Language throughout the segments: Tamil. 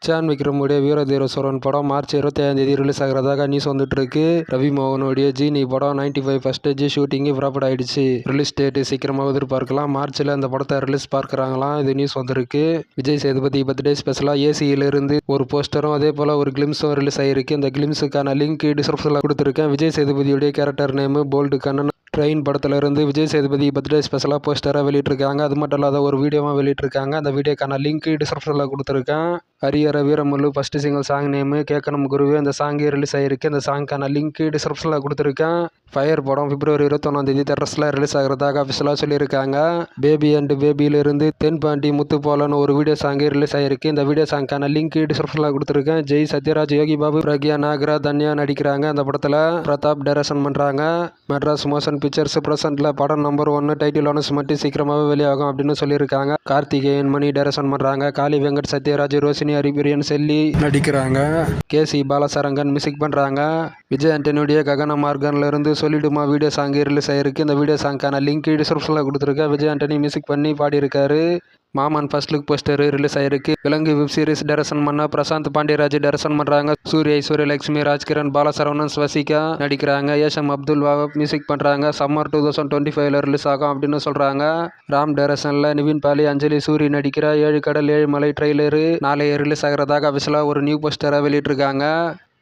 சான் விக்ரமுடைய வீர தீர சூரன் படம் மார்ச் 25 ரிலீஸ் ஆகிறதாக நியூஸ் வந்துட்டு இருக்கு. ரவி மோகனுடைய ஜீனி படம் 95% ஷூட்டிங் ப்ராப்பர்ட் ஆயிடுச்சு. ரிலீஸ் டேட் சீக்கிரமாக எதிர்பார்க்கலாம். மார்ச்ல அந்த படத்தை ரிலீஸ் பார்க்கறாங்களாம். இது நியூஸ் வந்திருக்கு. விஜய் சேதுபதி பர்த்டே ஸ்பெஷலா ஏசியிலிருந்து ஒரு போஸ்டரும் அதே போல ஒரு கிளிம்ஸும் ரிலீஸ் ஆயிருக்கு. இந்த கிளிம்ஸுக்கான லிங்க் டிஸ்கிரிப்ஷன்ல கொடுத்துருக்கேன். விஜய் சேதுபதியுடைய character name bold Kannan. Train படத்துல இருந்து விஜய் சேதுபதி பர்த்டே ஸ்பெஷலாக போஸ்டராக வெளியிட்டிருக்காங்க. அது மட்டும் இல்லாத ஒரு வீடியோவாக வெளியிட்டிருக்காங்க. அந்த வீடியோக்கான லிங்க் டிஸ்கிரிப்ஷனில் கொடுத்துருக்கேன். ஹரியர வீரமுல்லு ஃபர்ஸ்ட் சிங்கிள் சாங் நேமு கேட்கணும் குருவே. அந்த சாங் ரிலீஸ் ஆயிருக்கு. அந்த சாங்க்கான லிங்க் டிஸ்கிரிப்ஷனில் கொடுத்துருக்கேன். ஃபயர் படம் பிப்ரவரி 21 தேட்டர்ஸில் ரிலீஸ் ஆகிறதாக அஃபிஷியலாக சொல்லியிருக்காங்க. பேபி அண்ட் பேபியிலிருந்து தென்பாண்டி முத்து போலன்னு ஒரு வீடியோ சாங் ரிலீஸ் ஆயிருக்கு. இந்த வீடியோ சாங்க்கான லிங்க் டிஸ்கிரிப்ஷனில் கொடுத்துருக்கேன். ஜெய் சத்யராஜ், யோகி பாபு, பிரக்யா நாகரா, தன்யா நடிக்கிறாங்க. அந்த படத்தில் பிரதாப் டைரக்ஷன் பண்ணுறாங்க. மெட்ராஸ் மோஷன் பிக்சர்ஸ் பிரசன்ட்ல படம் நம்பர் 1 டைட்டில் அனௌன்ஸ் மட்டும் சீக்கிரமாகவே வெளியாகும் அப்படின்னு சொல்லியிருக்காங்க. கார்த்திகேயன் மணி டைரக்ஷன் பண்ணுறாங்க. காளி வெங்கட், சத்யராஜ், ரோஷினி, ஹரிபிரியன், செல்லி நடிக்கிறாங்க. கேசி பாலசரங்கன் மியூசிக் பண்ணுறாங்க. விஜய் ஆண்டனியுடைய ககன மார்கன்ல இருந்து சொல்லிடுமா வீடியோ சாங் ரிலீஸ் ஆயிருக்கு. இந்த வீடியோ சாங்க்கான லிங்க் டிஸ்கிரிப்ஷனில் கொடுத்துருக்கேன். விஜய் ஆண்டனி மியூசிக் பண்ணி பாடியிருக்காரு. மாமன் ஃபர்ஸ்ட் லுக் போஸ்டர் ரிலீஸ் ஆயிருக்கு. விலங்கு வெப் சீரிஸ் டைரக்ஷன் பண்ண பிரசாந்த் பாண்டியராஜ் டைரக்ஷன் பண்றாங்க. சூர்யா, ஐஸ்வர்யலட்சுமி, ராஜ்கிரண், பாலசரவணன், ஸ்வசிகா நடிக்கிறாங்க. ஏஷம் அப்துல் வாஹப் மியூசிக் பண்றாங்க. சம்மர் 2025 ரிலீஸ் ஆகும் அப்படின்னு சொல்றாங்க. ராம் டைரக்ஷன்ல நிவின் பாலி, அஞ்சலி சூரி நடிக்கிற 7 கடல் 7 மலை ட்ரெய்லரு நாளைய ரிலீஸ் ஆகிறதாக அபிஷியலா ஒரு நியூ போஸ்டரை வெளியிட்டிருக்காங்க.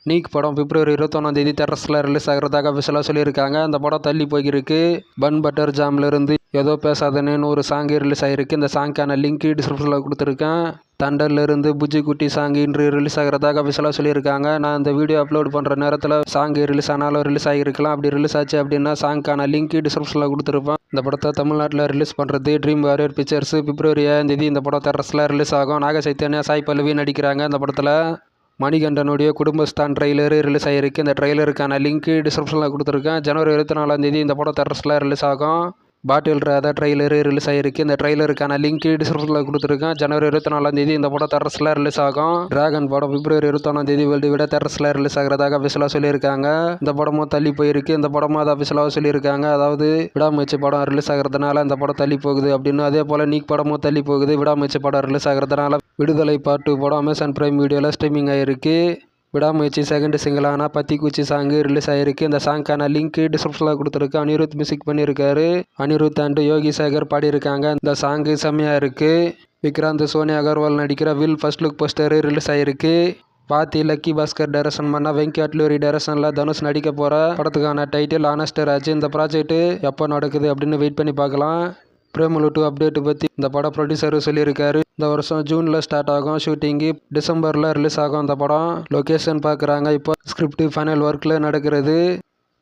நீக் படம் பிப்ரவரி 21 தேட்டர்ஸில் ரிலீஸ் ஆகிறதாக அபிஷியலாக சொல்லியிருக்காங்க. அந்த படம் தள்ளி போயிருக்கு. பன் பட்டர் ஜாம்ல இருந்து ஏதோ பேசாதனேன்னு ஒரு சாங் ரிலீஸ் ஆயிருக்கு. இந்த சாங்க்கான லிங்க் டிஸ்கிரிப்ஷனில் கொடுத்துருக்கேன். தண்டர்ல இருந்து புஜ்ஜி குட்டி சாங் இன்று ரிலீஸ் ஆகிறதாக அபிஷியலாக சொல்லியிருக்காங்க. நான் இந்த வீடியோ அப்லோட் பண்ணுற நேரத்தில் சாங் ரிலீஸ் ஆனாலும் ரிலீஸ் ஆகிருக்கலாம். அப்படி ரிலீஸ் ஆச்சு அப்படின்னா சாங்க்கான லிங்க் டிஸ்கிரிப்ஷனில் கொடுத்துருப்பேன். இந்த படத்தை தமிழ்நாட்டில் ரிலீஸ் பண்ணுறது ட்ரீம் வாரியர் பிக்சர்ஸ். பிப்ரவரி 7 இந்த படம் தேட்டர்ஸில் ரிலீஸ் ஆகும். நாக சைத்தன்யா, சாய் பல்லவி நடிக்கிறாங்க. அந்த படத்தில் மணிகண்டனுடைய குடும்பஸ்தான் ட்ரெய்லரு ரிலீஸ் ஆகிருக்கு. இந்த ட்ரெய்லருக்கான லிங்க் டிஸ்கிரிப்ஷனில் கொடுத்துருக்கேன். ஜனவரி 24 இந்த படம் தேட்டர்ஸில் ரிலீஸ் ஆகும். பாட்டில் ராதா ட்ரெய்லரு ரிலீஸ் ஆகிருக்கு. இந்த ட்ரெய்லருக்கான லிங்க் டிஸ்கிரிப்ஷனில் கொடுத்துருக்கேன். ஜனவரி 24 இந்த படம் தேட்டர்ஸில் ரிலீஸ் ஆகும். டிராகன் படம் பிப்ரவரி 21 வேர்ல்டு விட தேட்டர்ஸில் ரிலீஸ் ஆகிறதாக அபிஷியலாக சொல்லியிருக்காங்க. இந்த படமும் தள்ளி போயிருக்கு. இந்த படமும் அதை அபிஷியலாக சொல்லியிருக்காங்க. அதாவது விடாமுயற்சி படம் ரிலீஸ் ஆகிறதுனால இந்த படம் தள்ளி போகுது அப்படின்னு. அதே போல் நீக் படமும் தள்ளி போகுது. விடாமுயற்சி படம் ரிலீஸ் ஆகிறதுனால விடுதலை பார்ட் 2 படம் அமேசான் பிரைம் வீடியோவில் ஸ்ட்ரீமிங் ஆகிருக்கு. விடாமுயற்சி செகண்ட் சிங்கிளான பத்திக்குச்சி சாங் ரிலீஸ் ஆயிருக்கு. இந்த சாங்க்கான லிங்க் டிஸ்கிரிப்ஷனில் கொடுத்துருக்கு. அனிருத் மியூசிக் பண்ணியிருக்காரு. அனிருத் அண்ட் யோகி சேகர் பாடியிருக்காங்க. இந்த சாங்கு செம்மையாக இருக்கு. விக்ராந்த், சோனியா அகர்வால் நடிக்கிற will first look poster release ஆயிருக்கு. பாத்தி லக்கி பாஸ்கர் டைரக்ஷன் பண்ண வெங்கி அட்லூரி டைரக்ஷனில் தனுஷ் நடிக்க போகிற படத்துக்கான டைட்டில் ஆனஸ்ட் ராஜ். இந்த ப்ராஜெக்ட் எப்போ நடக்குது அப்படின்னு வெயிட் பண்ணி பார்க்கலாம். பிரேமலு 2 அப்டேட் பற்றி இந்த படம் ப்ரொடியூசர் சொல்லியிருக்காரு. இந்த வருஷம் ஜூனில் ஸ்டார்ட் ஆகும் ஷூட்டிங்கு. டிசம்பரில் ரிலீஸ் ஆகும். அந்த படம் லொக்கேஷன் பார்க்குறாங்க. இப்போ ஸ்கிரிப்ட் ஃபைனல் ஒர்க்கில் நடக்கிறது.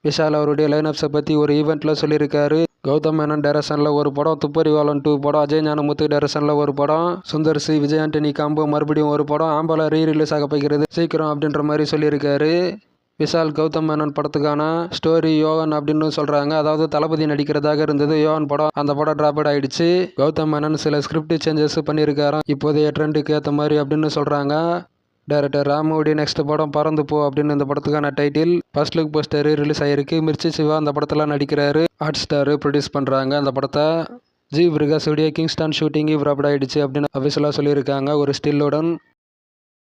விஷால் அவருடைய லைனப்ஸை பற்றி ஒரு ஈவெண்ட்டில் சொல்லியிருக்காரு. கௌதம் மேனன் டைரக்ஷனில் ஒரு படம், துப்பறிவாளன் 2 படம், அஜய் ஞானமுத்து டைரக்ஷனில் ஒரு படம், சுந்தர் சி, விஜய் ஆண்டனி காம்போ மறுபடியும் ஒரு படம், ஆம்பளை ரிலீஸ் ஆக போகிறது சீக்கிரம் அப்படின்ற மாதிரி சொல்லியிருக்காரு. விஷால் கௌதம் மேனன் படத்துக்கான ஸ்டோரி யோகன் அப்படின்னு சொல்கிறாங்க. அதாவது தளபதி நடிக்கிறதாக இருந்தது யோகன் படம். அந்த படம் டிராப்ட் ஆகிடுச்சு. கௌதம் மேனன் சில ஸ்கிரிப்ட் சேஞ்சஸ் பண்ணியிருக்காராம் இப்போதைய ட்ரெண்டுக்கு ஏற்ற மாதிரி அப்படின்னு சொல்கிறாங்க. டைரக்டர் ராமுடைய நெக்ஸ்ட் படம் பறந்து போ அப்படின்னு இந்த படத்துக்கான title. First look poster release ஆகிருக்கு. மிர்ச்சி சிவா அந்த படத்தில் நடிக்கிறாரு. ஹாட் ஸ்டார் ப்ரொடியூஸ் பண்ணுறாங்க அந்த படத்தை. ஜி பிரகாஷுடைய கிங்ஸ்டன் ஷூட்டிங் ப்ராப்ட் ஆகிடுச்சு அப்படின்னு அஃபிஷியலாக சொல்லியிருக்காங்க ஒரு ஸ்டில்லுடன்.